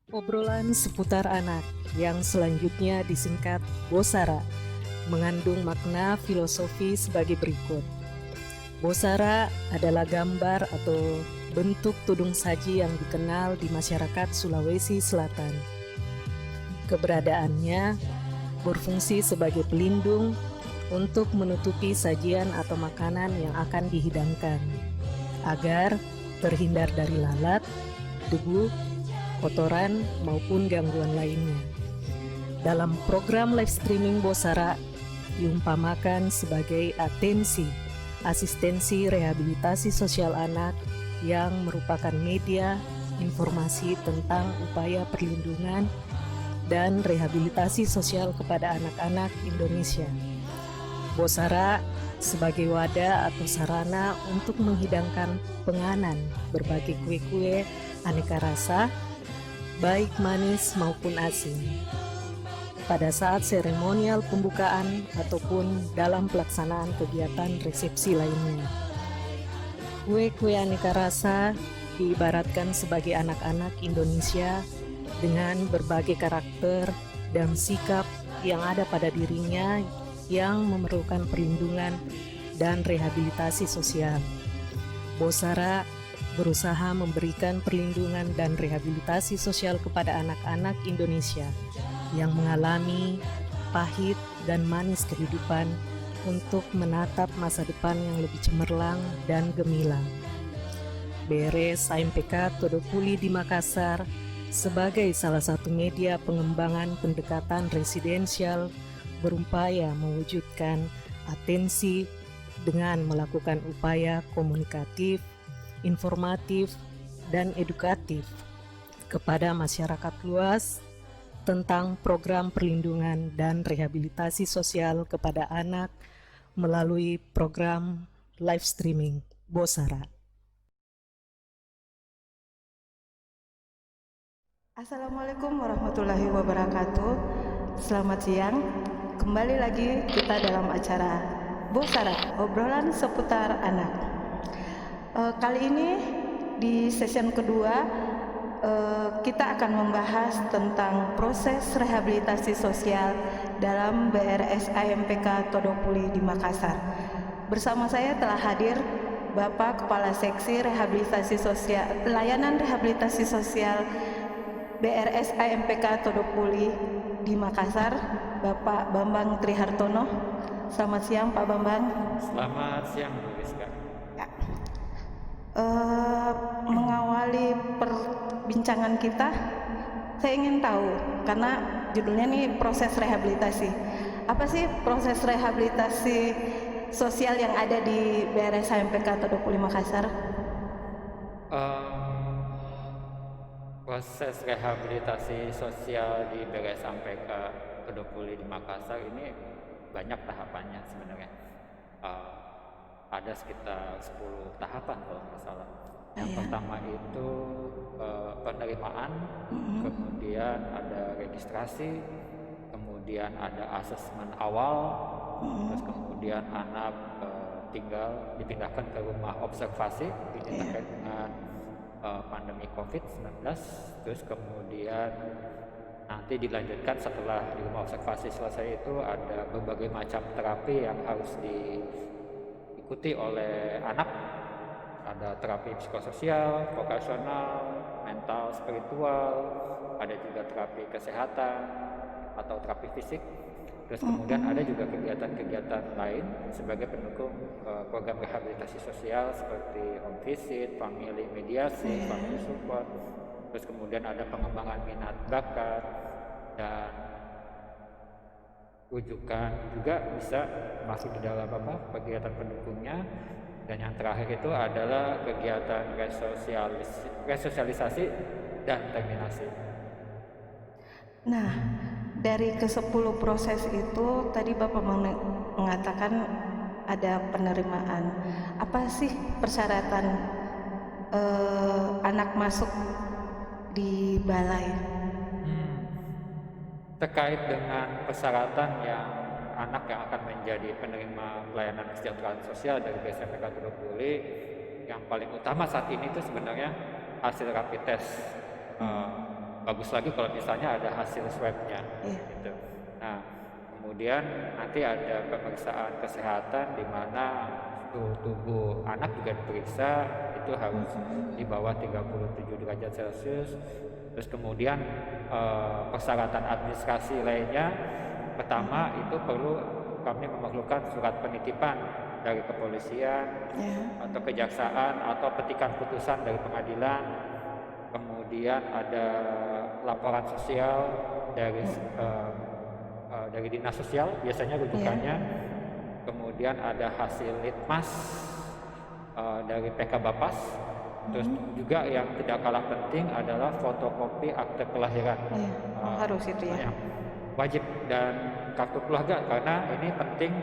Obrolan seputar anak yang selanjutnya disingkat Bosara mengandung makna filosofi sebagai berikut. Bosara adalah gambar atau bentuk tudung saji yang dikenal di masyarakat Sulawesi Selatan. Keberadaannya berfungsi sebagai pelindung untuk menutupi sajian atau makanan yang akan dihidangkan, agar terhindar dari lalat, debu, kotoran, maupun gangguan lainnya. Dalam program live streaming Bosara diumpamakan sebagai atensi, asistensi rehabilitasi sosial anak yang merupakan media informasi tentang upaya perlindungan dan rehabilitasi sosial kepada anak-anak Indonesia. Bosara sebagai wadah atau sarana untuk menghidangkan penganan berbagai kue-kue aneka rasa, baik manis maupun asin, pada saat seremonial pembukaan ataupun dalam pelaksanaan kegiatan resepsi lainnya. Kue-kue aneka rasa diibaratkan sebagai anak-anak Indonesia dengan berbagai karakter dan sikap yang ada pada dirinya yang memerlukan perlindungan dan rehabilitasi sosial. Bosara berusaha memberikan perlindungan dan rehabilitasi sosial kepada anak-anak Indonesia yang mengalami pahit dan manis kehidupan untuk menatap masa depan yang lebih cemerlang dan gemilang. BRS AMPK Todopuli di Makassar sebagai salah satu media pengembangan pendekatan residensial berupaya mewujudkan atensi dengan melakukan upaya komunikatif, informatif, dan edukatif kepada masyarakat luas tentang program perlindungan dan rehabilitasi sosial kepada anak melalui program live streaming Bosara. Assalamualaikum warahmatullahi wabarakatuh. Selamat siang. Kembali lagi kita dalam acara Bosara, obrolan seputar anak. Kali ini di session kedua kita akan membahas tentang proses rehabilitasi sosial dalam BRS AMPK Todopuli di Makassar. Bersama saya telah hadir Bapak Kepala Seksi Rehabilitasi Sosial Pelayanan Rehabilitasi Sosial BRS AMPK Todopuli di Makassar, Bapak Bambang Trihartono. Selamat siang Pak Bambang. Selamat siang Bu Rizka. Ya. Mengawali perbincangan kita, saya ingin tahu, karena judulnya nih proses rehabilitasi. Apa sih proses rehabilitasi sosial yang ada di BRS AMPK Todopuli Makassar? Proses rehabilitasi sosial di BRS sampai ke Todopuli di Makassar ini banyak tahapannya sebenarnya. Ada sekitar 10 tahapan kalau nggak salah. Yang pertama itu penerimaan, kemudian ada registrasi, kemudian ada asesmen awal, terus kemudian anak dipindahkan ke rumah observasi ini terkait dengan pandemi COVID-19, terus kemudian nanti dilanjutkan setelah di rumah observasi selesai itu ada berbagai macam terapi yang harus diikuti oleh anak. Ada terapi psikososial, vokasional, mental, spiritual, ada juga terapi kesehatan atau terapi fisik. Terus kemudian ada juga kegiatan-kegiatan lain sebagai pendukung program rehabilitasi sosial seperti home visit, family mediasi, family support. Terus kemudian ada pengembangan minat bakat dan rujukan juga bisa masuk di dalam kegiatan pendukungnya. Dan yang terakhir itu adalah kegiatan resosialisasi dan terminasi. Nah, dari ke-10 proses itu tadi Bapak mengatakan ada penerimaan. Apa sih persyaratan anak masuk di balai? Terkait dengan persyaratan yang anak yang akan menjadi penerima pelayanan kesejahteraan sosial dari BSMPK Todopuli, yang paling utama saat ini itu sebenarnya hasil rapid test bagus lagi kalau misalnya ada hasil swabnya Iya. gitu. Nah, kemudian nanti ada pemeriksaan kesehatan di mana suhu tubuh anak juga diperiksa, itu harus di bawah 37 derajat Celcius. Terus kemudian persyaratan administrasi lainnya, pertama itu perlu kami memerlukan surat penitipan dari kepolisian Ya. atau kejaksaan atau petikan putusan dari pengadilan. Kemudian ada laporan sosial dari dinas sosial biasanya rujukannya. Kemudian ada hasil litmas dari PK Bapas. Terus juga yang tidak kalah penting adalah fotokopi akte kelahiran. Iya. Oh, harus itu ya. Wajib, dan kartu keluarga, karena ini penting.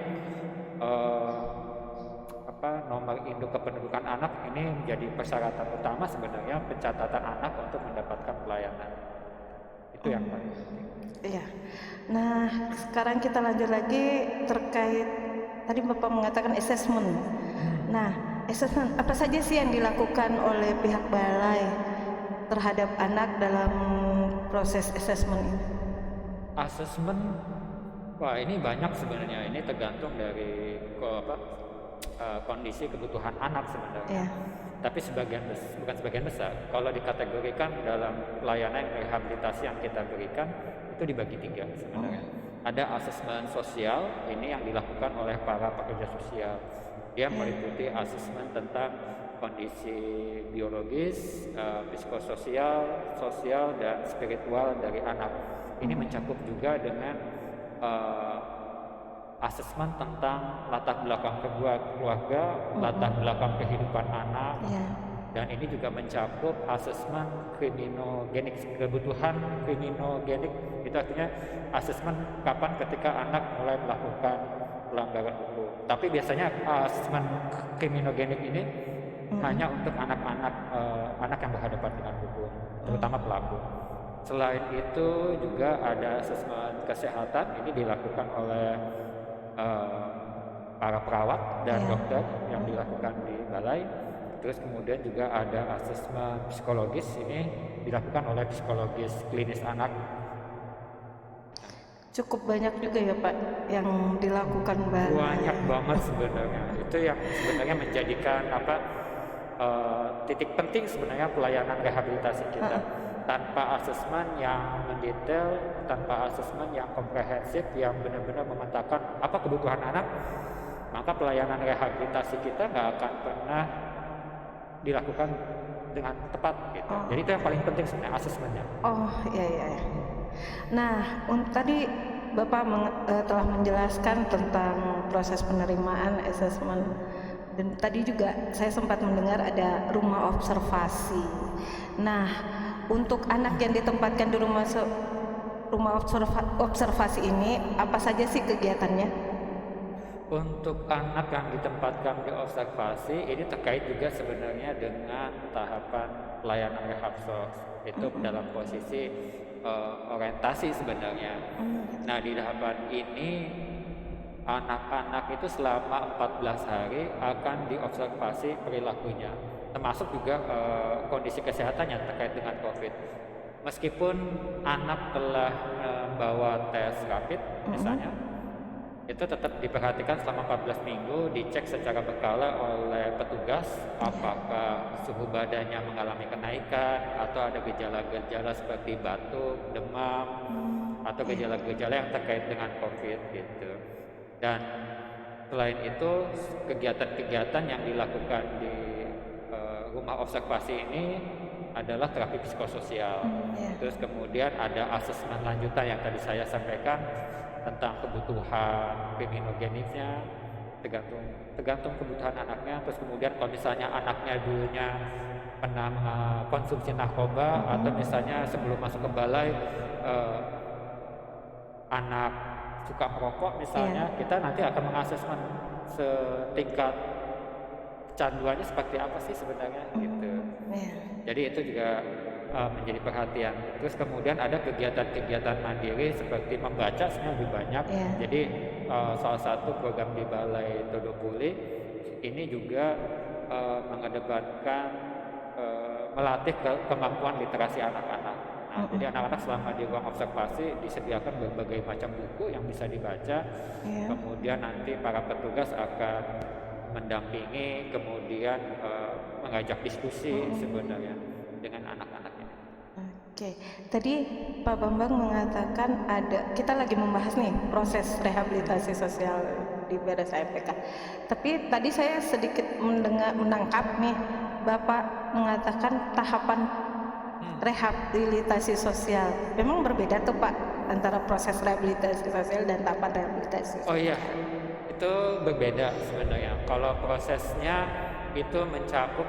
Nomor induk kependudukan anak ini menjadi persyaratan utama sebenarnya pencatatan anak untuk mendapatkan pelayanan. Itu yang paling penting. Iya. Nah, sekarang kita lanjut lagi terkait tadi Bapak mengatakan assessment. Nah, assessment apa saja sih yang dilakukan oleh pihak balai terhadap anak dalam proses assessment ini? Asesmen, wah ini banyak sebenarnya. Ini tergantung dari kondisi kebutuhan anak sebenarnya. Iya. Tapi bukan sebagian besar. Kalau dikategorikan dalam pelayanan rehabilitasi yang kita berikan itu dibagi 3 sebenarnya. Ada asesmen sosial, ini yang dilakukan oleh para pekerja sosial. Dia meliputi asesmen tentang kondisi biologis, psikososial, sosial, dan spiritual dari anak. Ini mencakup juga dengan asesmen tentang latar belakang keluarga, latar belakang kehidupan anak, dan ini juga mencakup asesmen kriminogenik, kebutuhan kriminogenik. Itu artinya asesmen kapan ketika anak mulai melakukan pelanggaran hukum. Tapi biasanya asesmen kriminogenik ini hanya untuk anak-anak yang berhadapan dengan hukum, terutama pelaku. Selain itu juga ada asesmen kesehatan, ini dilakukan oleh para perawat dan dokter yang dilakukan di balai. Terus kemudian juga ada asesmen psikologis, ini dilakukan oleh psikologis klinis anak. Cukup banyak juga ya Pak yang dilakukan balai. Banyak banget sebenarnya. Itu yang sebenarnya menjadikan titik penting sebenarnya pelayanan rehabilitasi kita. Tanpa asesmen yang mendetail, tanpa asesmen yang komprehensif, yang benar-benar memetakan apa kebutuhan anak, maka pelayanan rehabilitasi kita nggak akan pernah dilakukan dengan tepat gitu. Jadi itu yang paling penting sebenarnya, asesmennya. Oh iya. Nah, tadi Bapak telah menjelaskan tentang proses penerimaan asesmen, dan tadi juga saya sempat mendengar ada rumah observasi. Nah, untuk anak yang ditempatkan di rumah observasi ini, apa saja sih kegiatannya? Untuk anak yang ditempatkan di observasi, ini terkait juga sebenarnya dengan tahapan pelayanan rehabsos. Itu dalam posisi orientasi sebenarnya. Nah, di tahapan ini anak-anak itu selama 14 hari akan diobservasi perilakunya, termasuk juga kondisi kesehatannya terkait dengan COVID. Meskipun anak telah membawa tes rapid misalnya, itu tetap diperhatikan selama 14 minggu, dicek secara berkala oleh petugas apakah suhu badannya mengalami kenaikan atau ada gejala-gejala seperti batuk, demam, atau gejala-gejala yang terkait dengan COVID gitu. Dan selain itu, kegiatan-kegiatan yang dilakukan di rumah observasi ini adalah terapi psikososial. Terus kemudian ada asesmen lanjutan yang tadi saya sampaikan tentang kebutuhan kriminogeniknya, tergantung kebutuhan anaknya. Terus kemudian kalau misalnya anaknya dulunya pernah konsumsi narkoba, atau misalnya sebelum masuk ke balai anak suka merokok misalnya, kita nanti akan mengasesmen setingkat kecanduannya seperti apa sih sebenarnya gitu. Jadi itu juga menjadi perhatian. Terus kemudian ada kegiatan-kegiatan mandiri seperti membaca sebenarnya lebih banyak. Jadi salah satu program di Balai Todopuli ini juga mengedepankan melatih kemampuan literasi anak-anak. Nah, Nah, jadi anak-anak selama di ruang observasi disediakan berbagai macam buku yang bisa dibaca. Iya. Kemudian nanti para petugas akan mendampingi, kemudian mengajak diskusi sebenarnya dengan anak-anaknya. Oke, tadi Pak Bambang mengatakan kita lagi membahas nih proses rehabilitasi sosial di BRSAMPK. Tapi tadi saya sedikit menangkap nih, Bapak mengatakan tahapan rehabilitasi sosial. Memang berbeda tuh Pak antara proses rehabilitasi sosial dan tahapan rehabilitasi sosial. Oh iya, itu berbeda sebenarnya. Kalau prosesnya itu mencakup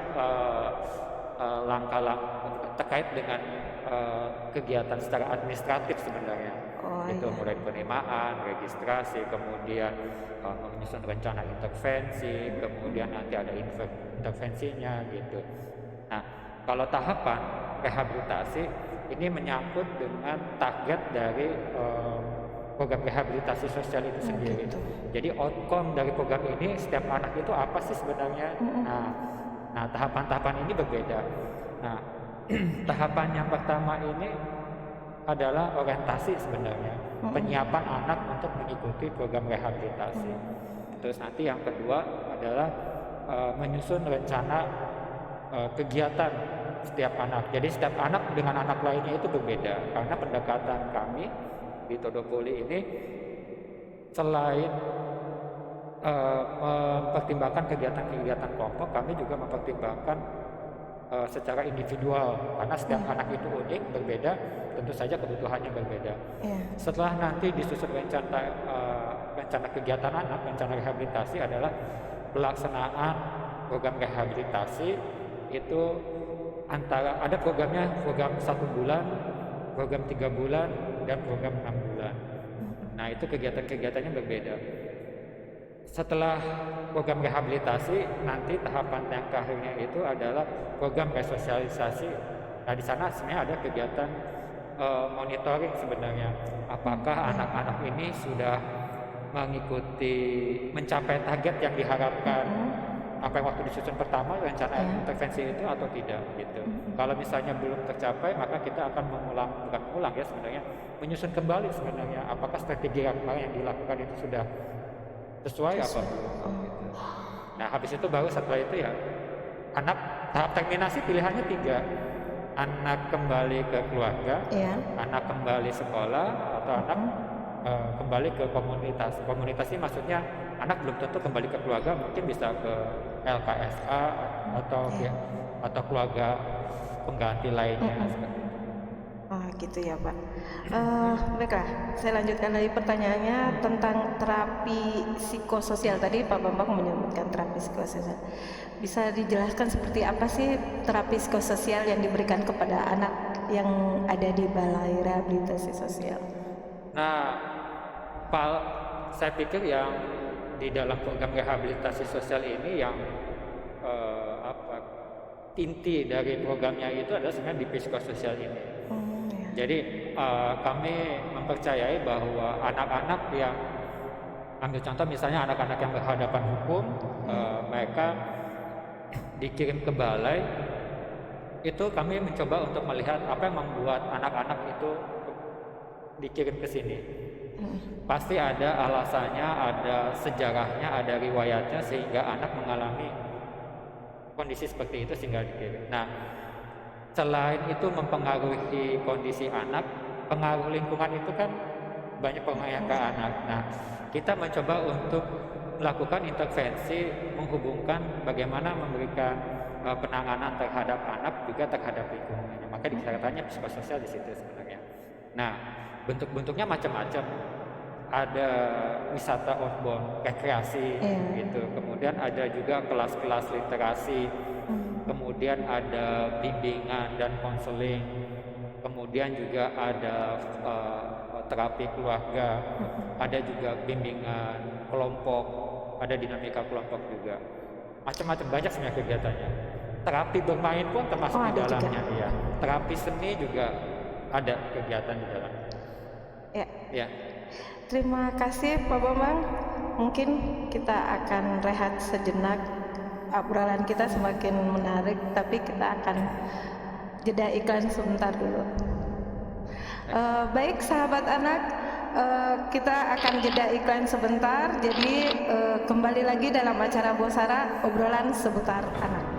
langkah-langkah terkait dengan kegiatan secara administratif sebenarnya. Itu mulai penerimaan, registrasi, kemudian menyusun rencana intervensi, kemudian nanti ada intervensinya gitu. Nah, kalau tahapan rehabilitasi ini menyangkut dengan target dari program rehabilitasi sosial itu sendiri. Jadi outcome dari program ini setiap anak itu apa sih sebenarnya? Nah, tahapan-tahapan ini berbeda. Nah, tahapan yang pertama ini adalah orientasi sebenarnya, penyiapan anak untuk mengikuti program rehabilitasi. Terus nanti yang kedua adalah menyusun rencana kegiatan setiap anak. Jadi setiap anak dengan anak lainnya itu berbeda, karena pendekatan kami di Todopoli ini selain mempertimbangkan kegiatan-kegiatan kelompok, kami juga mempertimbangkan secara individual, karena setiap anak itu unik, berbeda, tentu saja kebutuhannya berbeda. Setelah nanti disusun rencana kegiatan anak, rencana rehabilitasi adalah pelaksanaan program rehabilitasi. Itu antara ada programnya, program 1 bulan, program 3 bulan, dan program 6 bulan. Nah, itu kegiatan-kegiatannya berbeda. Setelah program rehabilitasi, nanti tahapan yang terakhirnya itu adalah program resosialisasi. Nah, di sana sebenarnya ada kegiatan monitoring sebenarnya. Apakah anak-anak ini sudah mengikuti, mencapai target yang diharapkan apa yang waktu disusun pertama rencana intervensi itu atau tidak gitu. Kalau misalnya belum tercapai, maka kita akan bukan mengulang ya sebenarnya, menyusun kembali sebenarnya apakah strategi yang kemarin yang dilakukan itu sudah sesuai apa belum gitu. Nah, habis itu baru setelah itu ya anak tahap terminasi pilihannya 3. Anak kembali ke keluarga, anak kembali sekolah, atau anak kembali ke komunitas. Komunitas ini maksudnya anak belum tentu kembali ke keluarga, mungkin bisa ke LKSA atau keluarga pengganti lainnya seperti itu. Oh gitu ya Pak. Baiklah, saya lanjutkan lagi pertanyaannya tentang terapi psikososial. Tadi Pak Bambang menyebutkan terapi psikososial. Bisa dijelaskan seperti apa sih terapi psikososial yang diberikan kepada anak yang ada di Balai Rehabilitasi Sosial? Nah, saya pikir yang di dalam program rehabilitasi sosial ini yang inti dari programnya itu adalah sebenarnya di psikososial ini. Jadi kami mempercayai bahwa anak-anak yang, ambil contoh misalnya anak-anak yang berhadapan hukum, mereka dikirim ke balai, itu kami mencoba untuk melihat apa yang membuat anak-anak itu dikirim ke sini. Pasti ada alasannya, ada sejarahnya, ada riwayatnya sehingga anak mengalami kondisi seperti itu sehingga dikirim. Nah, selain itu mempengaruhi kondisi anak, pengaruh lingkungan itu kan banyak pengaruh ke anak. Nah, kita mencoba untuk melakukan intervensi, menghubungkan bagaimana memberikan penanganan terhadap anak juga terhadap lingkungannya. Maka dikatakannya psikososial di situ sebenarnya. Nah, bentuk-bentuknya macam-macam. Ada wisata outbound, rekreasi gitu. Kemudian ada juga kelas-kelas literasi. Kemudian ada bimbingan dan konseling. Kemudian juga ada terapi keluarga. Ada juga bimbingan kelompok, ada dinamika kelompok juga. Macam-macam, banyak sebenarnya kegiatannya. Terapi bermain pun termasuk di dalamnya ya. Terapi seni juga ada kegiatan di dalamnya. Ya. Terima kasih Pak Bambang. Mungkin kita akan rehat sejenak. Obrolan kita semakin menarik, tapi kita akan jeda iklan sebentar dulu. Baik sahabat anak, kita akan jeda iklan sebentar. Jadi kembali lagi dalam acara Bosara, obrolan seputar anak.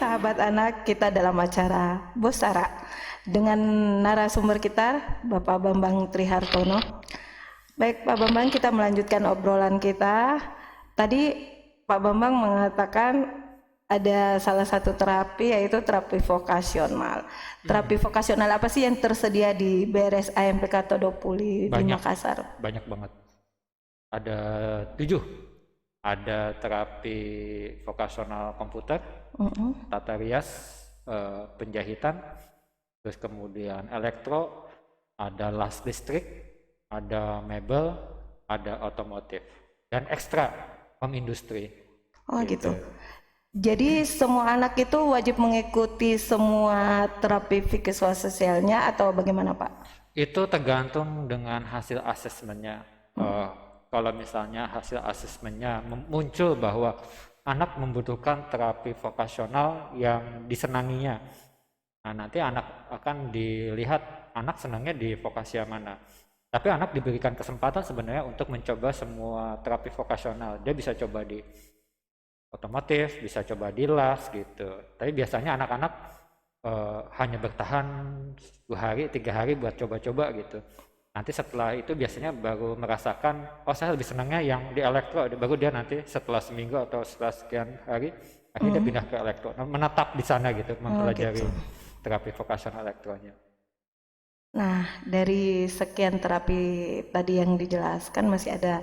Sahabat anak, kita dalam acara Bosara dengan narasumber kita Bapak Bambang Trihartono. Baik Pak Bambang, kita melanjutkan obrolan kita. Tadi Pak Bambang mengatakan ada salah satu terapi, yaitu terapi vokasional. Terapi vokasional apa sih yang tersedia di BRS AMPK Todopuli di Makassar? Banyak banget. Ada 7. Ada terapi vokasional komputer, tata rias, penjahitan, terus kemudian elektro, ada las listrik, ada mebel, ada otomotif, dan ekstra home industry. Oh gitu. Jadi semua anak itu wajib mengikuti semua terapi psikososialnya atau bagaimana Pak? Itu tergantung dengan hasil asesmennya. Kalau misalnya hasil asesmennya muncul bahwa anak membutuhkan terapi vokasional yang disenanginya, nah nanti anak akan dilihat anak senangnya di vokasi yang mana. Tapi anak diberikan kesempatan sebenarnya untuk mencoba semua terapi vokasional. Dia bisa coba di otomotif, bisa coba di las gitu. Tapi biasanya anak-anak hanya bertahan 2 hari, 3 hari buat coba-coba gitu. Nanti setelah itu biasanya baru merasakan, oh saya lebih senangnya yang di elektro, baru dia nanti setelah seminggu atau setelah sekian hari akhirnya dia pindah ke elektro, menetap di sana gitu, mempelajari terapi vokasional elektronya. Nah, dari sekian terapi tadi yang dijelaskan masih ada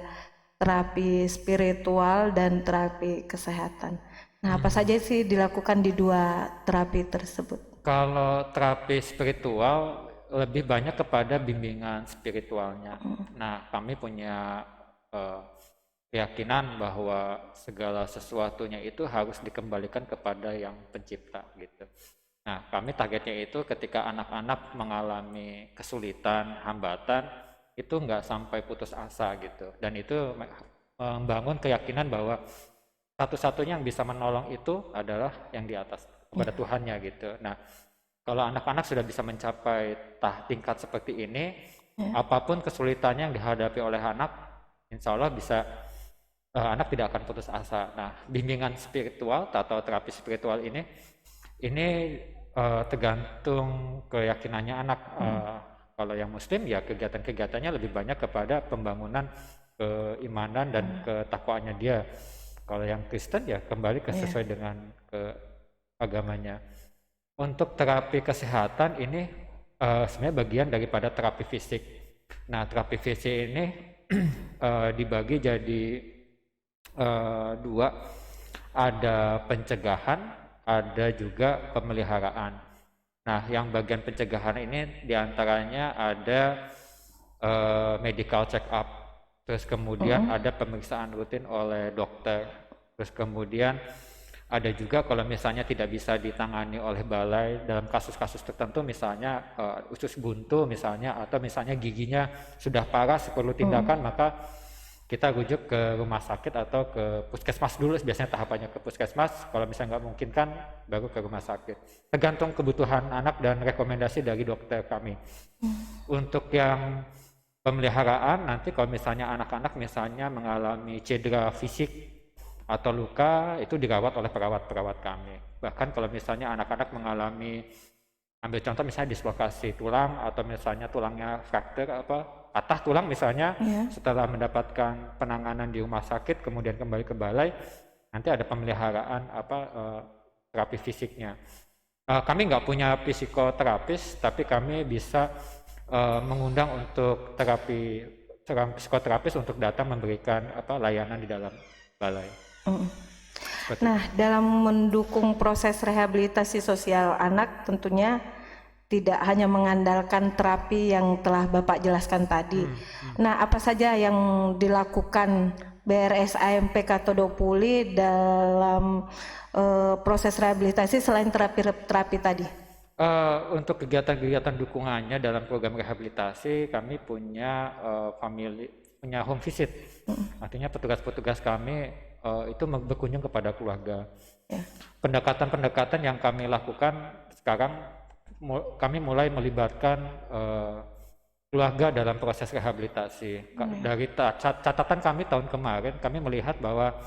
terapi spiritual dan terapi kesehatan. Nah, apa saja sih dilakukan di 2 terapi tersebut? Kalau terapi spiritual lebih banyak kepada bimbingan spiritualnya. Nah, kami punya keyakinan bahwa segala sesuatunya itu harus dikembalikan kepada yang pencipta gitu. Nah, kami targetnya itu ketika anak-anak mengalami kesulitan, hambatan, itu nggak sampai putus asa gitu. Dan itu membangun keyakinan bahwa satu-satunya yang bisa menolong itu adalah yang di atas, kepada Tuhannya gitu. Nah, kalau anak-anak sudah bisa mencapai tingkat seperti ini, apapun kesulitannya yang dihadapi oleh anak, insya Allah bisa anak tidak akan putus asa. Nah, bimbingan spiritual atau terapi spiritual ini tergantung keyakinannya anak. Kalau yang Muslim ya kegiatan-kegiatannya lebih banyak kepada pembangunan keimanan dan ketakwaannya dia. Kalau yang Kristen ya kembali sesuai dengan agamanya. Untuk terapi kesehatan ini sebenarnya bagian daripada terapi fisik. Nah, terapi fisik ini dibagi jadi 2, ada pencegahan, ada juga pemeliharaan. Nah, yang bagian pencegahan ini diantaranya ada medical check up, terus kemudian ada pemeriksaan rutin oleh dokter, terus kemudian ada juga kalau misalnya tidak bisa ditangani oleh balai dalam kasus-kasus tertentu, misalnya usus buntu misalnya, atau misalnya giginya sudah parah perlu tindakan, maka kita rujuk ke rumah sakit atau ke puskesmas dulu, biasanya tahapannya ke puskesmas, kalau misalnya nggak mungkin kan baru ke rumah sakit. Tergantung kebutuhan anak dan rekomendasi dari dokter kami. Untuk yang pemeliharaan, nanti kalau misalnya anak-anak misalnya mengalami cedera fisik atau luka, itu dirawat oleh perawat-perawat kami. Bahkan kalau misalnya anak-anak mengalami, ambil contoh misalnya dislokasi tulang, atau misalnya tulangnya fraktur patah tulang misalnya, setelah mendapatkan penanganan di rumah sakit kemudian kembali ke balai, nanti ada pemeliharaan terapi fisiknya. Kami nggak punya psikoterapis, tapi kami bisa mengundang untuk seorang psikoterapis untuk datang memberikan layanan di dalam balai. Nah, dalam mendukung proses rehabilitasi sosial anak tentunya tidak hanya mengandalkan terapi yang telah Bapak jelaskan tadi. Nah, apa saja yang dilakukan BRS AMP Katodopuli dalam proses rehabilitasi selain terapi tadi? Untuk kegiatan-kegiatan dukungannya dalam program rehabilitasi, kami punya punya home visit. Artinya petugas-petugas kami itu berkunjung kepada keluarga. Pendekatan-pendekatan yang kami lakukan sekarang, kami mulai melibatkan keluarga dalam proses rehabilitasi. Dari catatan kami tahun kemarin, kami melihat bahwa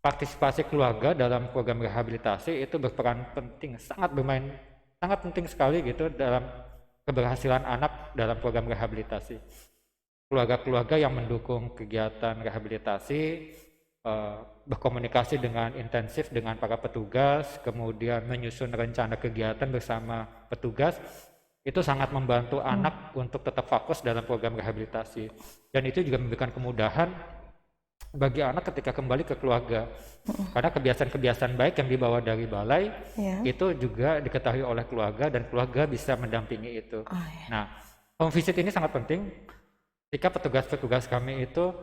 partisipasi keluarga dalam program rehabilitasi itu berperan penting, sangat penting sekali gitu dalam keberhasilan anak dalam program rehabilitasi. Keluarga-keluarga yang mendukung kegiatan rehabilitasi berkomunikasi dengan intensif dengan para petugas, kemudian menyusun rencana kegiatan bersama petugas, itu sangat membantu anak untuk tetap fokus dalam program rehabilitasi. Dan itu juga memberikan kemudahan bagi anak ketika kembali ke keluarga. Karena kebiasaan-kebiasaan baik yang dibawa dari balai itu juga diketahui oleh keluarga, dan keluarga bisa mendampingi itu. Nah, home visit ini sangat penting jika petugas-petugas kami itu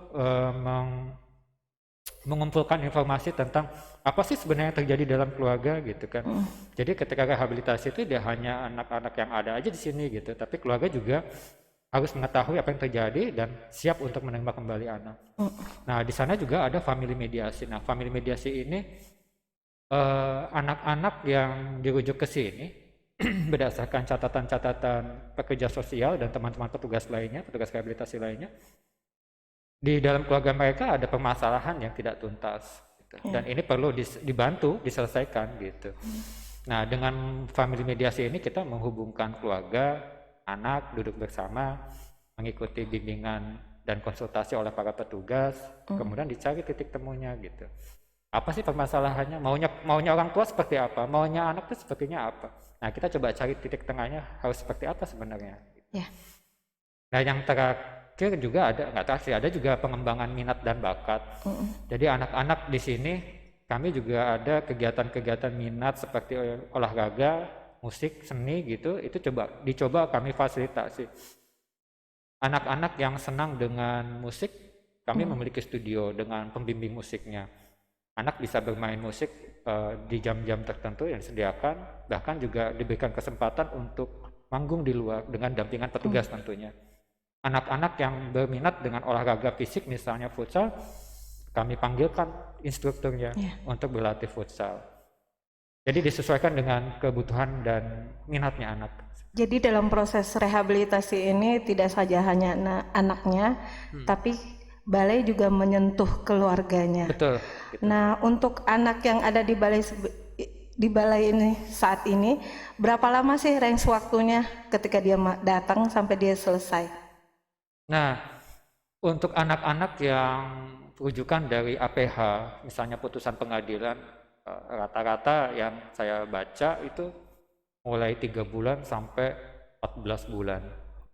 mengumpulkan informasi tentang apa sih sebenarnya yang terjadi dalam keluarga gitu kan. Jadi ketika rehabilitasi itu tidak hanya anak-anak yang ada aja di sini gitu, tapi keluarga juga harus mengetahui apa yang terjadi dan siap untuk menerima kembali anak. Nah, di sana juga ada family mediasi. Nah, family mediasi ini anak-anak yang dirujuk ke sini berdasarkan catatan-catatan pekerja sosial dan teman-teman petugas lainnya, petugas rehabilitasi lainnya, di dalam keluarga mereka ada permasalahan yang tidak tuntas gitu. Dan ini perlu dibantu diselesaikan gitu. Nah, dengan family mediasi ini kita menghubungkan keluarga, anak duduk bersama, mengikuti bimbingan dan konsultasi oleh para petugas, kemudian dicari titik temunya gitu. Apa sih permasalahannya? Maunya orang tua seperti apa? Maunya anak itu sepertinya apa? Nah, kita coba cari titik tengahnya harus seperti apa sebenarnya. Nah, yang terakhir juga ada juga pengembangan minat dan bakat. Jadi anak-anak di sini kami juga ada kegiatan-kegiatan minat seperti olahraga, musik, seni gitu, itu dicoba kami fasilitasi. Anak-anak yang senang dengan musik, kami memiliki studio dengan pembimbing musiknya. Anak bisa bermain musik di jam-jam tertentu yang disediakan, bahkan juga diberikan kesempatan untuk manggung di luar dengan dampingan petugas tentunya. Anak-anak yang berminat dengan olahraga fisik misalnya futsal, kami panggilkan instrukturnya untuk berlatih futsal. Jadi disesuaikan dengan kebutuhan dan minatnya anak. Jadi dalam proses rehabilitasi ini tidak saja hanya anaknya, tapi balai juga menyentuh keluarganya. Betul. Gitu. Nah, untuk anak yang ada di balai ini saat ini, berapa lama sih range waktunya ketika dia datang sampai dia selesai? Nah, untuk anak-anak yang rujukan dari APH, misalnya putusan pengadilan, rata-rata yang saya baca itu mulai 3 bulan sampai 14 bulan.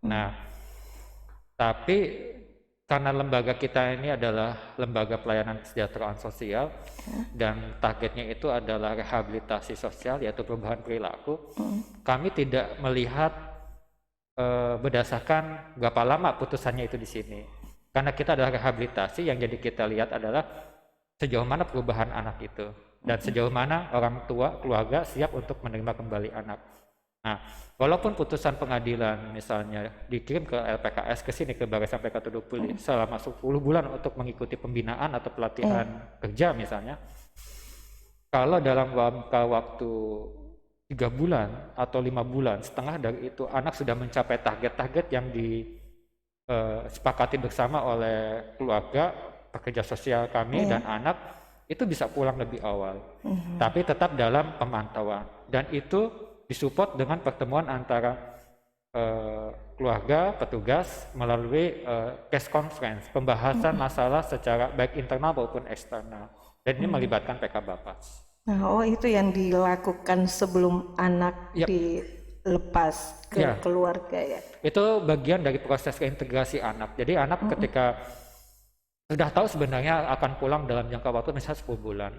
Nah, tapi karena lembaga kita ini adalah lembaga pelayanan kesejahteraan sosial dan targetnya itu adalah rehabilitasi sosial yaitu perubahan perilaku, kami tidak melihat berdasarkan berapa lama putusannya itu di sini. Karena kita adalah rehabilitasi, yang jadi kita lihat adalah sejauh mana perubahan anak itu dan sejauh mana orang tua keluarga siap untuk menerima kembali anak. Nah, walaupun putusan pengadilan misalnya dikirim ke LPKS ke sini ke Barisan PK Todopuli selama 10 bulan untuk mengikuti pembinaan atau pelatihan kerja misalnya, kalau dalam waktu 3 bulan atau 5 bulan setengah dari itu anak sudah mencapai target-target yang disepakati bersama oleh keluarga, pekerja sosial kami dan anak, itu bisa pulang lebih awal, tapi tetap dalam pemantauan, dan itu disupport dengan pertemuan antara keluarga, petugas melalui case conference, pembahasan masalah secara baik internal maupun eksternal, dan ini melibatkan PK Bapas. Nah, itu yang dilakukan sebelum anak dilepas ke keluarga ya? Itu bagian dari proses reintegrasi anak. Jadi anak ketika sudah tahu sebenarnya akan pulang dalam jangka waktu misalnya 10 bulan.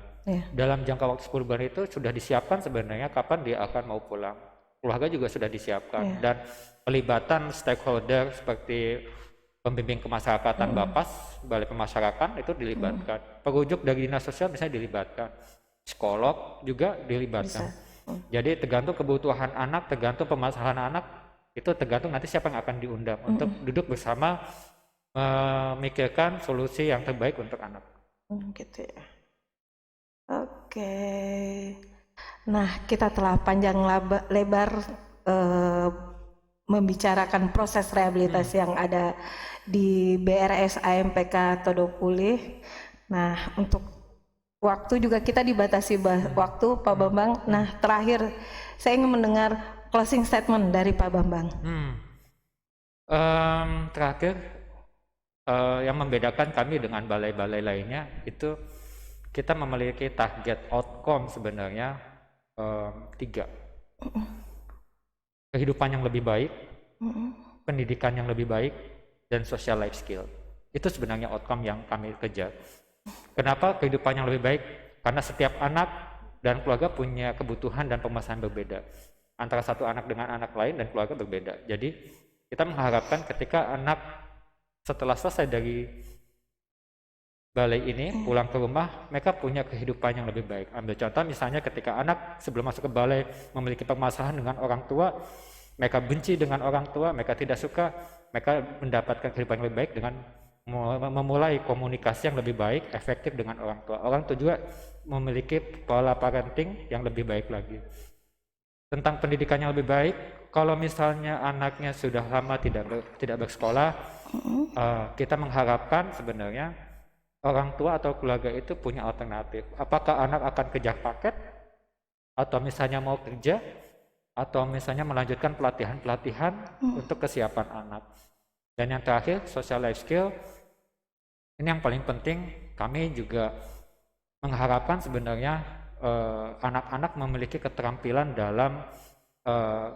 Dalam jangka waktu 10 bulan itu sudah disiapkan sebenarnya kapan dia akan mau pulang. Keluarga juga sudah disiapkan. Dan pelibatan stakeholder seperti pembimbing kemasyarakatan Bapas, Balai Pemasyarakatan itu dilibatkan. Perujuk dari dinas sosial misalnya dilibatkan. Psikolog juga dilibatkan. Jadi tergantung kebutuhan anak, tergantung permasalahan anak, itu tergantung nanti siapa yang akan diundang untuk duduk bersama memikirkan solusi yang terbaik untuk anak. Gitu ya. Oke. Nah, kita telah panjang lebar membicarakan proses rehabilitasi yang ada di BRS AMPK Todopuli. Nah, untuk waktu juga kita dibatasi waktu, Pak Bambang. Nah, terakhir saya ingin mendengar closing statement dari Pak Bambang. Terakhir, yang membedakan kami dengan balai-balai lainnya itu kita memiliki target outcome sebenarnya 3. Kehidupan yang lebih baik, pendidikan yang lebih baik, dan social life skill. Itu sebenarnya outcome yang kami kejar. Kenapa kehidupan yang lebih baik? Karena setiap anak dan keluarga punya kebutuhan dan permasalahan berbeda. Antara satu anak dengan anak lain dan keluarga berbeda. Jadi kita mengharapkan ketika anak setelah selesai dari balai ini pulang ke rumah, mereka punya kehidupan yang lebih baik. Ambil contoh misalnya ketika anak sebelum masuk ke balai memiliki permasalahan dengan orang tua, mereka benci dengan orang tua, mereka tidak suka, mereka mendapatkan kehidupan yang lebih baik dengan memulai komunikasi yang lebih baik, efektif dengan orang tua. Orang tua juga memiliki pola parenting yang lebih baik lagi. Tentang pendidikan yang lebih baik, kalau misalnya anaknya sudah lama tidak bersekolah, kita mengharapkan sebenarnya orang tua atau keluarga itu punya alternatif. Apakah anak akan kejar paket, atau misalnya mau kerja, atau misalnya melanjutkan pelatihan-pelatihan untuk kesiapan anak. Dan yang terakhir, social life skill. Ini yang paling penting, kami juga mengharapkan sebenarnya anak-anak memiliki keterampilan dalam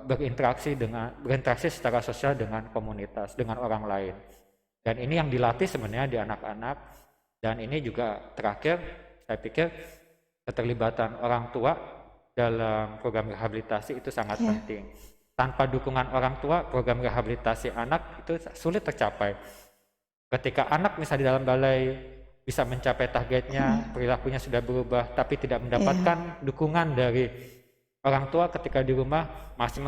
berinteraksi secara sosial dengan komunitas, dengan orang lain. Dan ini yang dilatih sebenarnya di anak-anak. Dan ini juga terakhir, saya pikir keterlibatan orang tua dalam program rehabilitasi itu sangat penting. Tanpa dukungan orang tua, program rehabilitasi anak itu sulit tercapai. Ketika anak misalnya di dalam balai bisa mencapai targetnya, perilakunya sudah berubah, tapi tidak mendapatkan dukungan dari orang tua ketika di rumah, masih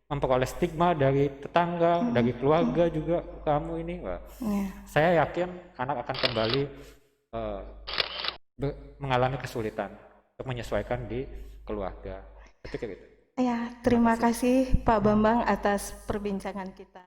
memperoleh stigma dari tetangga, dari keluarga juga, kamu ini, saya yakin anak akan kembali mengalami kesulitan untuk menyesuaikan di keluarga. Gitu. Ya, terima kasih Pak Bambang atas perbincangan kita.